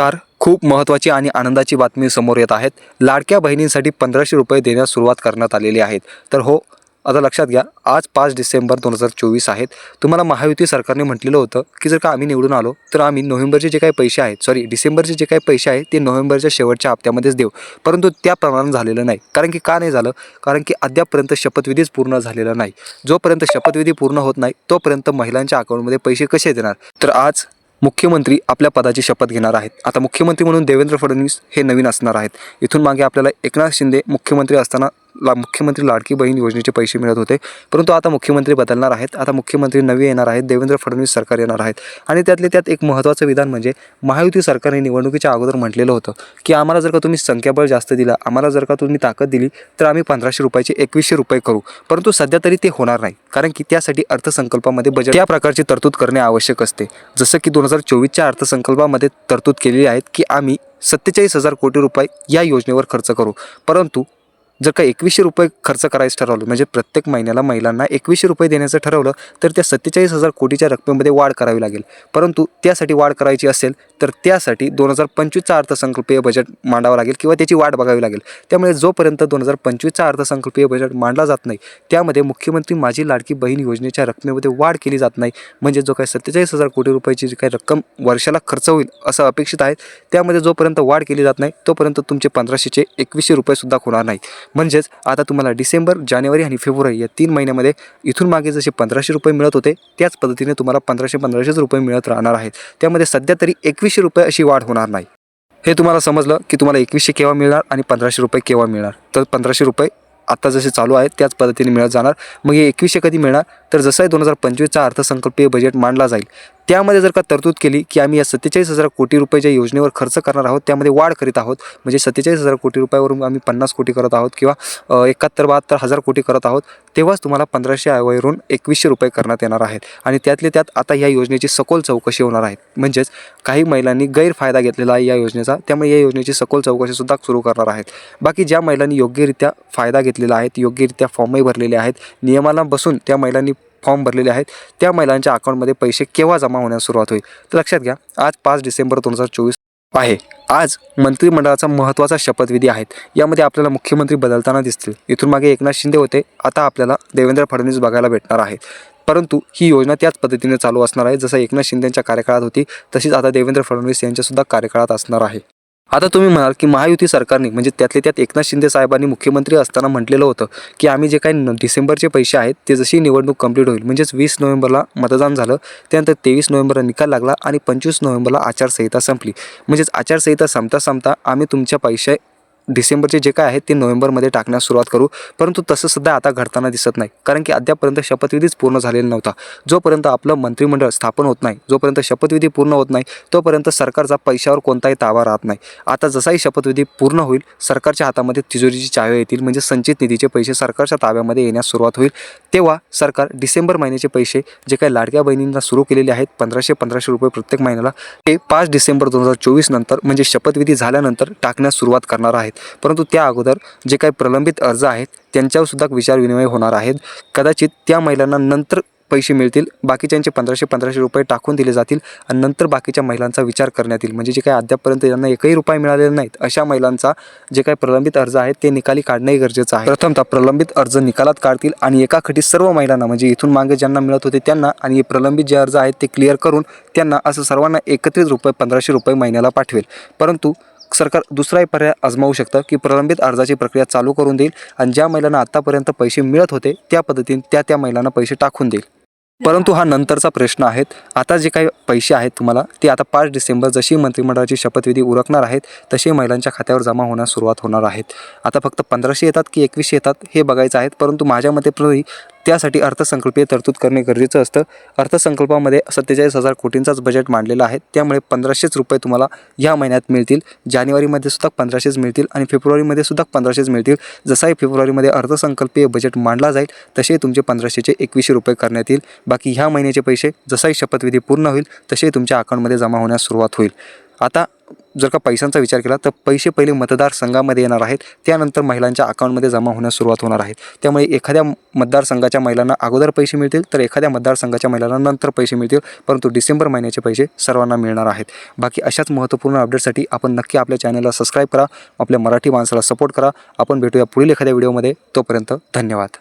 नमस्कार. खूप महत्त्वाची आणि आनंदाची बातमी समोर येत आहेत. लाडक्या बहिणींसाठी 1500 रुपये देण्यास सुरुवात करण्यात आलेली आहेत. तर हो, आता लक्षात घ्या, आज 5 डिसेंबर 2024 आहेत. तुम्हाला महायुती सरकारने म्हटलेलं होतं की जर का आम्ही निवडून आलो तर आम्ही नोव्हेंबरचे जे काही पैसे आहेत, डिसेंबरचे जे काही पैसे आहेत ते नोव्हेंबरच्या शेवटच्या हप्त्यामध्येच देऊ. परंतु त्या प्रमाणात झालेलं नाही. कारण की का नाही झालं? कारण की अद्यापपर्यंत शपथविधीच पूर्ण झालेला नाही. जोपर्यंत शपथविधी पूर्ण होत नाही तोपर्यंत महिलांच्या अकाउंटमध्ये पैसे कसे देणार? तर आज मुख्यमंत्री आपल्या पदाची शपथ घेणार आहेत. आता मुख्यमंत्री म्हणून देवेंद्र फडणवीस हे नवीन असणार आहेत. इथून मागे आपल्याला एकनाथ शिंदे मुख्यमंत्री असताना मुख्यमंत्री लाडकी बहीण योजनेचे पैसे मिळत होते, परंतु आता मुख्यमंत्री बदलणार आहेत. आता मुख्यमंत्री नवे येणार आहेत, देवेंद्र फडणवीस सरकार येणार आहेत. आणि त्यातले त्यात एक महत्त्वाचं विधान म्हणजे महायुती सरकारने निवडणुकीच्या अगोदर म्हटलेलं होतं की आम्हाला जर का तुम्ही संख्याबळ जास्त दिला, आम्हाला जर का तुम्ही ताकद दिली तर आम्ही 1500 रुपयाचे 2100 रुपये करू. परंतु सध्या तरी ते होणार नाही, कारण की त्यासाठी अर्थसंकल्पामध्ये बजेट त्या प्रकारची तरतूद करणे आवश्यक असते. जसं की 2024च्या अर्थसंकल्पामध्ये तरतूद केलेली आहेत की आम्ही 47,000 कोटी रुपये या योजनेवर खर्च करू. परंतु जर का 2100 रुपये खर्च करायचं ठरवलं, म्हणजे प्रत्येक महिन्याला महिलांना 2100 रुपये देण्याचं ठरवलं, तर त्या 47,000 कोटीच्या रकमेमध्ये वाढ करावी लागेल. परंतु त्यासाठी वाढ करायची असेल तर त्यासाठी 2025चा अर्थसंकल्पीय बजेट मांडावं लागेल किंवा त्याची वाट बघावी लागेल. त्यामुळे जोपर्यंत 2025चा अर्थसंकल्पीय बजेट मांडला जात नाही, त्यामध्ये मुख्यमंत्री माझी लाडकी बहीण योजनेच्या रकमेमध्ये वाढ केली जात नाही, म्हणजे जो काही 47,000 कोटी रुपयाची जी काही रक्कम वर्षाला खर्च होईल असं अपेक्षित आहे, त्यामध्ये जोपर्यंत वाढ केली जात नाही तोपर्यंत तुमचे 1500चे 2100 रुपयेसुद्धा होणार नाही. म्हणजेच आता तुम्हाला डिसेंबर, जानेवारी आणि फेब्रुवारी या 3 महिन्यामध्ये इथून मागे जसे 1500 रुपये मिळत होते त्याच पद्धतीने तुम्हाला 1500 रुपये मिळत राहणार आहेत. त्यामध्ये सध्या तरी 2100 रुपये अशी वाढ होणार नाही. हे तुम्हाला समजलं की तुम्हाला 2100 केव्हा मिळणार आणि 1500 रुपये केव्हा मिळणार? तर 1500 रुपये आता जसे चालू आहेत त्याच पद्धतीने मिळत जाणार. मग हे 2100 कधी मिळणार? तर जसंही 2025चा अर्थसंकल्पीय बजेट मांडला जाईल त्यामध्ये जर का तरतूद केली की आम्ही या 47,000 कोटी रुपयाच्या योजनेवर खर्च करणार आहोत, त्यामध्ये वाढ करीत आहोत, म्हणजे 47,000 कोटी रुपयावरून आम्ही 50 कोटी करत आहोत किंवा 71-72 कोटी करत आहोत, तेव्हाच तुम्हाला 1500 वरून 2100 रुपये करण्यात येणार आहेत. आणि त्यातले त्यात आता या योजनेची सखोल चौकशी होणार आहे. म्हणजेच काही महिलांनी गैरफायदा घेतलेला आहे या योजनेचा, त्यामुळे या योजनेची सखोल चौकशीसुद्धा सुरू करणार आहेत. बाकी ज्या महिलांनी योग्यरित्या फायदा घेतलेला आहे, योग्यरित्या फॉर्मही भरलेले आहेत, नियमाला बसून त्या महिलांनी फॉर्म भरलेले आहेत, त्या महिलांच्या अकाउंटमध्ये पैसे केव्हा जमा होण्यास सुरुवात होईल? तर लक्षात घ्या, आज 5 डिसेंबर 2024 आहे. आज मंत्रिमंडळाचा महत्त्वाचा शपथविधी आहेत. यामध्ये आपल्याला मुख्यमंत्री बदलताना दिसतील. इथून मागे एकनाथ शिंदे होते, आता आपल्याला देवेंद्र फडणवीस बघायला भेटणार आहेत. परंतु ही योजना त्याच पद्धतीने चालू असणार आहे. जसं एकनाथ शिंदेच्या कार्यकाळात होती तशीच आता देवेंद्र फडणवीस यांच्यासुद्धा कार्यकाळात असणार आहे. आता तुम्ही म्हणाल की महायुती सरकारने, म्हणजे त्यातले त्यात एकनाथ शिंदे साहेबांनी मुख्यमंत्री असताना म्हटलेलं होतं की आम्ही जे काही डिसेंबरचे पैसे आहेत ते जशी निवडणूक कंप्लीट होईल, म्हणजेच 20 नोव्हेंबरला मतदान झालं, त्यानंतर 23 नोव्हेंबरला निकाल लागला आणि 25 नोव्हेंबरला आचारसंहिता संपली. म्हणजेच आचारसंहिता संपता आम्ही तुमच्या पैसे डिसेंबरचे जे काय आहेत ते नोव्हेंबरमध्ये टाकण्यास सुरुवात करू. परंतु तसं सुद्धा आता घडताना दिसत नाही, कारण की अद्यापर्यंत शपथविधीच पूर्ण झालेला नव्हता. जोपर्यंत आपलं मंत्रिमंडळ स्थापन होत नाही, जोपर्यंत शपथविधी पूर्ण होत नाही, तोपर्यंत सरकारचा पैशावर कोणताही ताबा राहत नाही. आता जसाही शपथविधी पूर्ण होईल, सरकारच्या हातामध्ये तिजोरीची चाव्या येतील, म्हणजे संचित निधीचे पैसे सरकारच्या ताब्यामध्ये येण्यास सुरुवात होईल. तेव्हा सरकार डिसेंबर महिन्याचे पैसे जे काही लाडक्या बहिणींना सुरू केलेले आहेत 1500 रुपये प्रत्येक महिन्याला, ते 5 डिसेंबर 2024 नंतर, म्हणजे शपथविधी झाल्यानंतर टाकण्यास सुरुवात करणार आहेत. परंतु त्या अगोदर जे काही प्रलंबित अर्ज आहेत त्यांच्यावर सुद्धा विचारविनिमय होणार आहेत. कदाचित त्या महिलांना नंतर पैसे मिळतील, बाकीच्यांचे 1500 रुपये टाकून दिले जातील आणि नंतर बाकीच्या महिलांचा विचार करण्यात येईल. म्हणजे जे काही अद्यापर्यंत त्यांना एकही रुपये मिळालेले नाहीत अशा महिलांचा जे काही प्रलंबित अर्ज आहेत ते निकाली काढणंही गरजेचं आहे. प्रथमतः प्रलंबित अर्ज निकालात काढतील आणि एकाखटी सर्व महिलांना, म्हणजे इथून मागे ज्यांना मिळत होते त्यांना आणि प्रलंबित जे अर्ज आहेत ते क्लिअर करून त्यांना असं सर्वांना एकत्रित 1500 रुपये महिन्याला पाठवेल. परंतु सरकार दुसराही पर्याय आजमावू शकतं की प्रलंबित अर्जाची प्रक्रिया चालू करून देईल आणि ज्या महिलांना आत्तापर्यंत पैसे मिळत होते त्या पद्धतीने त्या महिलांना पैसे टाकून देईल. परंतु हा नंतरचा प्रश्न आहे. आता जे काही पैसे आहेत तुम्हाला ते आता 5 डिसेंबर जशी मंत्रिमंडळाची शपथविधी उरकणार आहेत तसे महिलांच्या खात्यावर जमा होण्यास सुरुवात होणार आहेत. आता फक्त 1500 येतात की 2100 येतात हे बघायचं आहे. परंतु माझ्या मते त्यासाठी अर्थसंकल्पीय तरतूद करणे गरजेचं असतं. अर्थसंकल्पामध्ये 47,000 कोटींचाच बजेट मांडलेला आहे, त्यामुळे 1500 रुपये तुम्हाला या महिन्यात मिळतील. जानेवारीमध्ये सुद्धा 1500 मिळतील आणि फेब्रुवारीमध्ये सुद्धा 1500 मिळतील. जसाही फेब्रुवारीमध्ये अर्थसंकल्पीय बजेट मांडला जाईल तसे तुमचे 1500चे 2100 रुपये करण्यात येईल. बाकी ह्या महिन्याचे पैसे जसाही शपथविधी पूर्ण होईल तसे तुमच्या अकाउंटमध्ये जमा होण्यास सुरुवात होईल. आता जर का पैशांचा विचार केला तर पैसे पहिले मतदारसंघामध्ये येणार आहेत, त्यानंतर महिलांच्या अकाउंटमध्ये जमा होण्यास सुरुवात होणार आहे. त्यामुळे एखाद्या मतदारसंघाच्या महिलांना अगोदर पैसे मिळतील, तर एखाद्या मतदारसंघाच्या महिलांना नंतर पैसे मिळतील, परंतु डिसेंबर महिन्याचे पैसे सर्वांना मिळणार आहेत. बाकी अशाच महत्त्वपूर्ण अपडेटसाठी आपण नक्की आपल्या चॅनलला सबस्क्राईब करा, आपल्या मराठी माणसाला सपोर्ट करा. आपण भेटूया पुढील एखाद्या व्हिडिओमध्ये. तोपर्यंत धन्यवाद.